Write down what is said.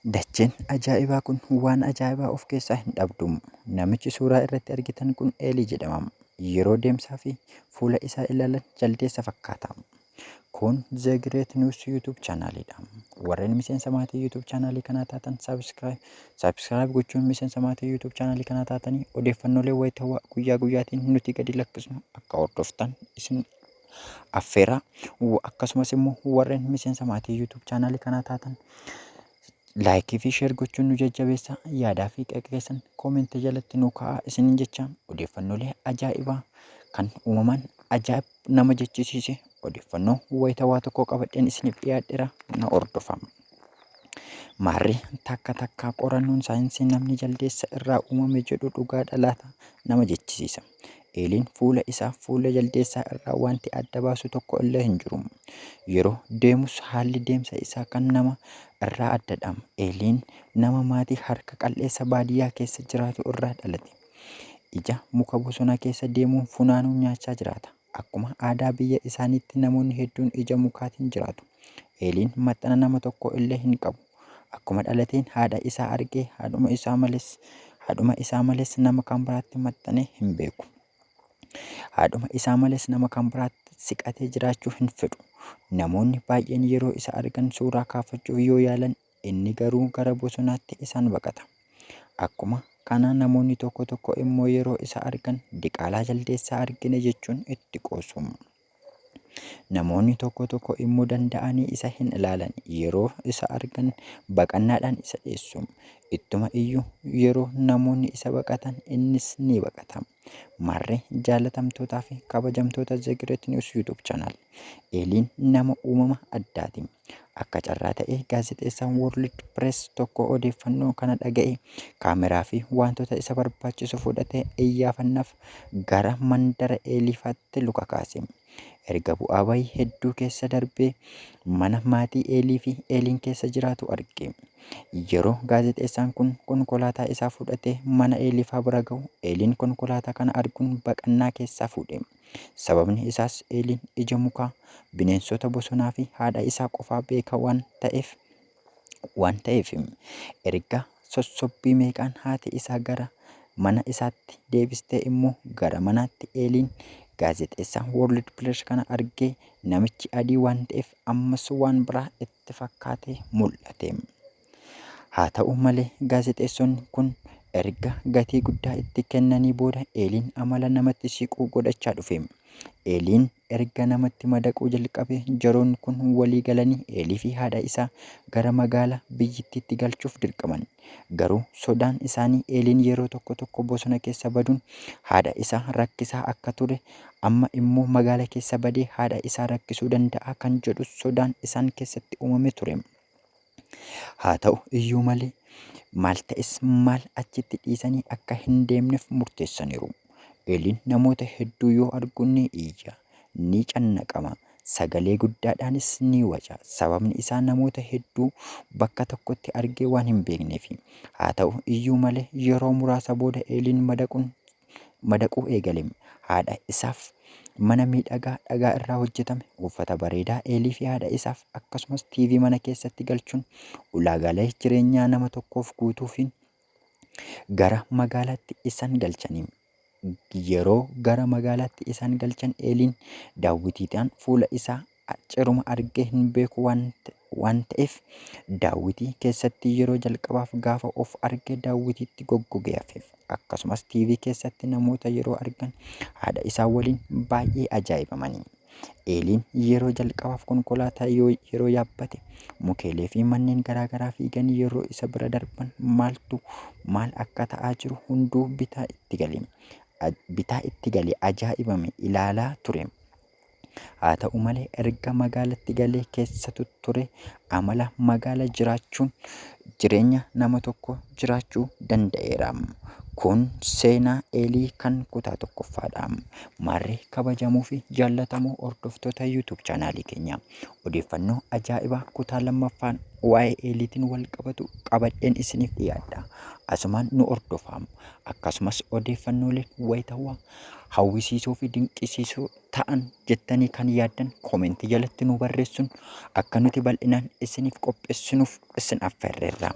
Dacheen ajaa'ibaa kun waan ajaa'ibaa of keessaa hin dhabdu. Namichi suuraa irratti argitan kun Eelii jedhama. Yeroo deemsaa fi fuula isaa ilaalan jaldeessa fakkaata. Kun The Great News YouTube chaanaalidha. Warreen miseensa maatii YouTube chaanaalii kanaa taatan subscribe gochuun miseensa maatii YouTube chaanaalii kanaa taatanii odeeffannoolee wayitaawwaa guyyaa guyyaatiin nuti gadi lakkisnu akka hordoftan isin affeera. Akkasumas immoo warreen miseensa maatii YouTube chaanaalii kanaa taatan laayikii fi sheer gochuun nu jajjabeessa. Yaadaa fi qeeqeessan koomentii jalatti nu kaa'aa isiniin jecha odeeffannoolee ajaa'ibaa kan uumaman ajaa'ib nama jechisiise odeeffannoo wayitaawwaa tokko qabadheen isiniif dhiyaadheera na hordofaa. Maarri takka qorannoon saayinsii namni jaldeessa irraa uumame jedhu dhugaadha laata nama jechisiisa. Eeliin fuula jaldeessaa irraa wanti adda baasu tokko illee hin jiru. Yeroo deemus haalli deemsa isaa kan nama irraa addadha. Eeliin nama maatii harka qal'eessa baadiyyaa keessa jiraatu irraa dhalate. Ija muka bosonaa keessa deemuun funaanuun nyaachaa jiraata. Akkuma aadaa biyya isaaniitti namoonni hedduun ija mukaatiin jiraatu. Eeliin maxxana nama tokko illee hin qabu. Akkuma dhalateen haadha isaa argee haadhuma isaa malees nama kan biraatti maxxanee hin beeku. Haadhuma isaa malees nama kan biraatti siqatee jiraachuu hin fedhu. Namoonni baay'een yeroo isa argan suuraa kaafachuuf yoo yaalan inni garuu gara bosonaatti isaan baqata. Akkuma kana namoonni tokko immoo yeroo isa argan diqaalaa jaldeessaa argine jechuun itti qoosu. Namoonni tokko immoo danda'anii isa hin ilaalan yeroo isa argan baqannaadhaan isa dhiyeessu. Ittuma iyyuu yeroo namoonni isa baqatan innis ni baqata. Maarree jaalatamtootaa fi kabajamtoota The Great News YouTube channel. Eeliin nama uumama addaati. Akka carraa ta'e gaazexeessaan World Press tokko odeeffannoo kana dhaga'e kaameraa fi wantoota isa barbaachisu fudhatee iyyaafannaaf gara mandara Eeliifaatti luka kaase. Erga bu'aa bayii hedduu keessa darbee mana maatii Eelii fi Eeliin keessa jiraatu arge. Yeroo gaazexeessaan kun konkolaataa isaa fudhatee mana Eeliifaa bira ga'u Eeliin konkolaataa kana arguun baqannaa keessaa fuudhe. Sababni isaas Eeliin ija mukaa, bineensota bosonaa fi haadha isaa qofaa beeka waan ta'eef erga sossobbii meeqaan haati isaa gara mana isaatti deebistee immoo gara manaatti Eeliin gaazexeessaan World Press kana argee namichi adii waan ta'eef ammas waan biraa itti fakkaatee mul'ate. Haa ta'u malee gaazexeessonni kun erga gatii guddaa itti kennanii booda Eeliin amala namatti siquu godhachaa dhufe. Eeliin erga namatti madaquu jalqabe jaroonni kun walii galanii Eelii fi haadha isaa gara magaalaa biyyittiitti galchuuf dirqaman. Garuu sodaan isaanii Eeliin yeroo tokko bosona keessa baduun haadha isaa rakkisaa akka ture amma immoo magaalaa keessa badee haadha isaa rakkisuu danda'a kan jedhu sodaan isaan keessatti uumame ture. Haa ta'u iyyuu malee maal ta'es maal achitti dhiisanii akka hin deemneef murteessaniiru. Eeliin namoota hedduu yoo argu ni iyya, ni cannaqama, sagalee guddaadhaanis ni waca. Sababni isaa namoota hedduu bakka tokkotti argee waan hin beekneef. Haa ta'u iyyuu malee yeroo muraasa booda Eeliin madaquu eegale. Haadha isaaf mana miidhagaa dhagaa irraa hojjetame, uffata bareedaa Eelii fi haadha isaaf akkasumas TV mana keessatti galchuun ulaagaalee jireenyaa nama tokkoof guutuufiin gara magaalaatti isaan galchanii. Yeroo gara magaalaatti isaan galchan Eeliin daawwitiidhaan fuula isaa ciruma argee hin beeku waan ta'eef daawwitii keessatti yeroo jalqabaaf gaafa of arge daawwitiitti goggogee hafeef. Akkasumas TV keessatti namoota yeroo argan haadha isaa waliin baay'ee ajaa'ibamanii. Eeliin yeroo jalqabaaf konkolaataa yeroo yaabbate mukeelee fi manneen garaagaraa fiiganii yeroo isa bira darban maal akka ta'aa jiru hunduu bitaa itti galee ajaa'ibame ilaalaa ture. Haa ta'u malee erga magaalatti galee keessa ture amala magaalaa jiraachuun jireenya nama tokko jiraachuu danda'eera. Kun seenaa Eelii kan kutaa tokkoffaadha. Maarree kabajamoo fi jaallatamoo hordoftoota YouTube chaanaalii keenya odeeffannoo ajaa'ibaa kutaa lammaffaan waa'ee Eeliitiin wal qabatu qabadheen isiniif dhiyaadha. Asumaan nu hordofaa. Akkasumas odeeffannoolee wayitaawwaa hawwisiisoo fi dinqisiisoo ta'an jettanii kan yaaddan koomentii jalatti nu barreessuun akka nuti bal'inaan isiniif qopheessinuuf isin affeerreerra.